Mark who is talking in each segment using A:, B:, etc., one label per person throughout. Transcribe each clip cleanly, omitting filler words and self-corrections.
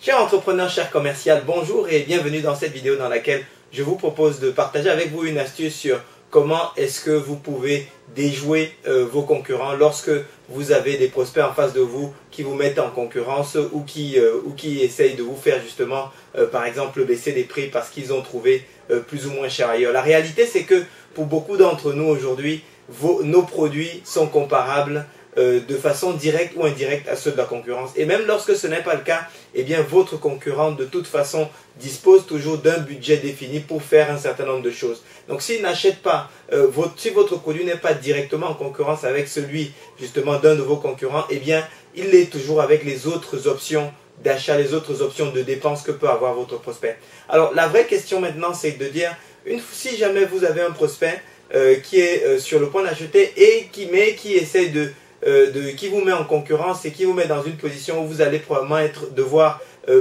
A: Chers entrepreneurs, chers commerciaux, bonjour et bienvenue dans cette vidéo dans laquelle je vous propose de partager avec vous une astuce sur comment est-ce que vous pouvez déjouer vos concurrents lorsque vous avez des prospects en face de vous qui vous mettent en concurrence ou qui essayent de vous faire justement, par exemple, baisser les prix parce qu'ils ont trouvé plus ou moins cher ailleurs. La réalité, c'est que pour beaucoup d'entre nous aujourd'hui, nos produits sont comparables de façon directe ou indirecte à ceux de la concurrence. Et même lorsque ce n'est pas le cas, eh bien votre concurrent de toute façon dispose toujours d'un budget défini pour faire un certain nombre de choses. Donc s'il n'achète pas, si votre produit n'est pas directement en concurrence avec celui justement d'un de vos concurrents, eh bien il est toujours avec les autres options d'achat, les autres options de dépenses que peut avoir votre prospect. Alors la vraie question maintenant, c'est de dire, si jamais vous avez un prospect qui est sur le point d'acheter et qui essaie qui vous met en concurrence et qui vous met dans une position où vous allez probablement devoir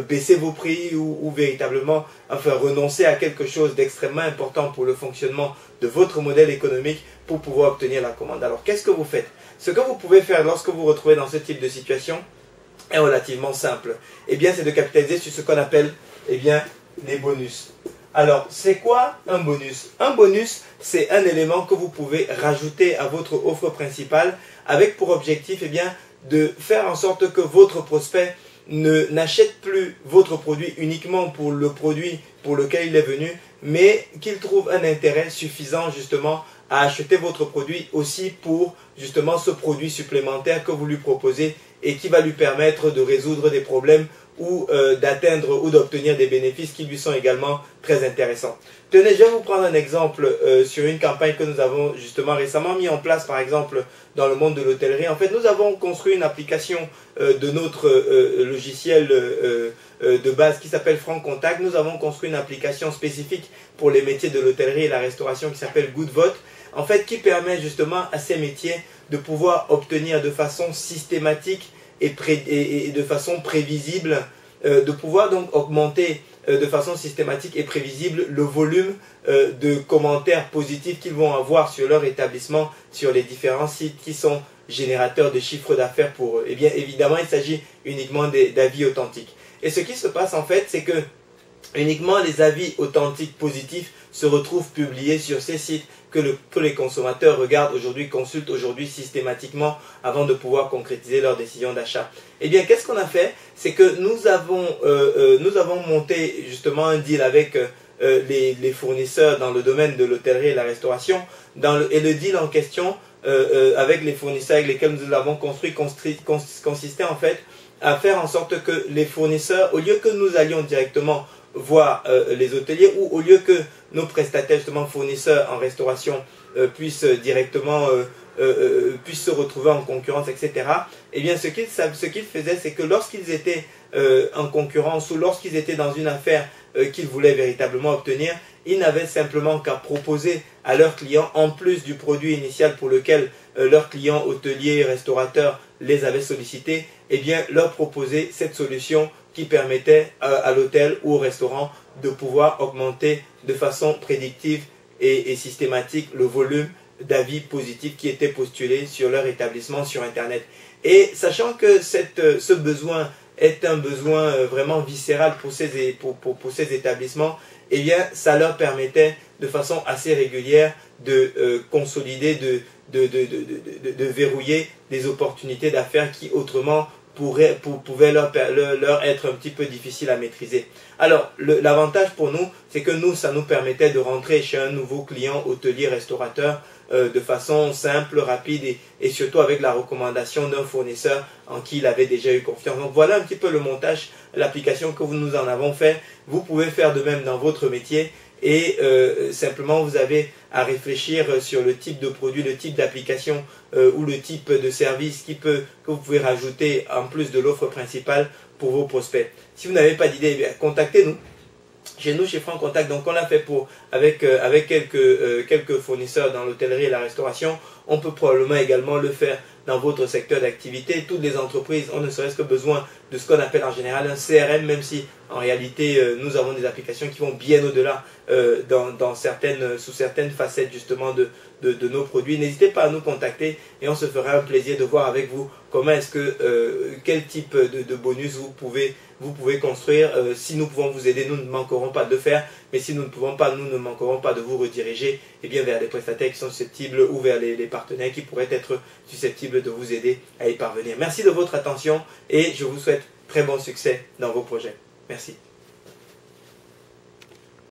A: baisser vos prix ou véritablement renoncer à quelque chose d'extrêmement important pour le fonctionnement de votre modèle économique pour pouvoir obtenir la commande. Alors qu'est-ce que vous faites? Ce que vous pouvez faire lorsque vous vous retrouvez dans ce type de situation est relativement simple. Eh bien, c'est de capitaliser sur ce qu'on appelle les bonus. Alors, c'est quoi un bonus? Un bonus, c'est un élément que vous pouvez rajouter à votre offre principale avec pour objectif de faire en sorte que votre prospect n'achète plus votre produit uniquement pour le produit pour lequel il est venu, mais qu'il trouve un intérêt suffisant justement à acheter votre produit aussi pour justement ce produit supplémentaire que vous lui proposez et qui va lui permettre de résoudre des problèmes ou d'atteindre ou d'obtenir des bénéfices qui lui sont également très intéressants. Tenez, je vais vous prendre un exemple sur une campagne que nous avons justement récemment mis en place, par exemple dans le monde de l'hôtellerie. En fait, nous avons construit une application de notre logiciel de base qui s'appelle Franc Contact. Nous avons construit une application spécifique pour les métiers de l'hôtellerie et la restauration qui s'appelle GoodVote, en fait, qui permet justement à ces métiers de pouvoir obtenir de façon systématique et de façon prévisible, de pouvoir donc augmenter de façon systématique et prévisible le volume de commentaires positifs qu'ils vont avoir sur leur établissement, sur les différents sites qui sont générateurs de chiffre d'affaires pour eux. Eh bien, évidemment, il s'agit uniquement d'avis authentiques. Et ce qui se passe en fait, c'est que uniquement les avis authentiques positifs se retrouvent publiés sur ces sites que les consommateurs regardent aujourd'hui, consultent aujourd'hui systématiquement avant de pouvoir concrétiser leur décision d'achat. Eh bien, qu'est-ce qu'on a fait? C'est que nous avons monté justement un deal avec les fournisseurs dans le domaine de l'hôtellerie et la restauration. Et le deal en question avec les fournisseurs avec lesquels nous l'avons construit consistait en fait à faire en sorte que les fournisseurs, au lieu que nous allions directement voir les hôteliers ou au lieu que nos prestataires, justement fournisseurs en restauration, puissent directement puissent se retrouver en concurrence, etc. Eh bien, ce qu'ils faisaient, c'est que lorsqu'ils étaient en concurrence ou lorsqu'ils étaient dans une affaire qu'ils voulaient véritablement obtenir, ils n'avaient simplement qu'à proposer à leurs clients, en plus du produit initial pour lequel leurs clients hôteliers, restaurateurs les avaient sollicités, eh bien, leur proposer cette solution qui permettait à l'hôtel ou au restaurant de pouvoir augmenter de façon prédictive et systématique le volume d'avis positifs qui étaient postulés sur leur établissement sur Internet. Et sachant que ce besoin est un besoin vraiment viscéral pour ces établissements, eh bien, ça leur permettait de façon assez régulière de consolider, de verrouiller des opportunités d'affaires qui autrement pouvaient leur être un petit peu difficile à maîtriser. Alors, l'avantage pour nous, c'est que ça nous permettait de rentrer chez un nouveau client hôtelier restaurateur de façon simple, rapide et surtout avec la recommandation d'un fournisseur en qui il avait déjà eu confiance. Donc voilà un petit peu le montage, l'application que nous en avons fait. Vous pouvez faire de même dans votre métier et simplement vous avez à réfléchir sur le type de produit, le type d'application ou le type de service que vous pouvez rajouter en plus de l'offre principale pour vos prospects. Si vous n'avez pas d'idée, eh contactez-nous. Chez nous, chez Franc Contact, donc on l'a fait avec quelques fournisseurs dans l'hôtellerie et la restauration. on peut probablement également le faire dans votre secteur d'activité. Toutes les entreprises ont ne serait-ce que besoin de ce qu'on appelle en général un CRM, même si en réalité nous avons des applications qui vont bien au-delà sous certaines facettes justement de nos produits. N'hésitez pas à nous contacter et on se fera un plaisir de voir avec vous comment est-ce que quel type de bonus vous pouvez construire. Si nous pouvons vous aider, nous ne manquerons pas de le faire, mais si nous ne pouvons pas, nous ne manquerons pas de vous rediriger vers les prestataires qui sont susceptibles ou vers les partenaires qui pourraient être susceptibles de vous aider à y parvenir. Merci de votre attention et je vous souhaite très bon succès dans vos projets. Merci.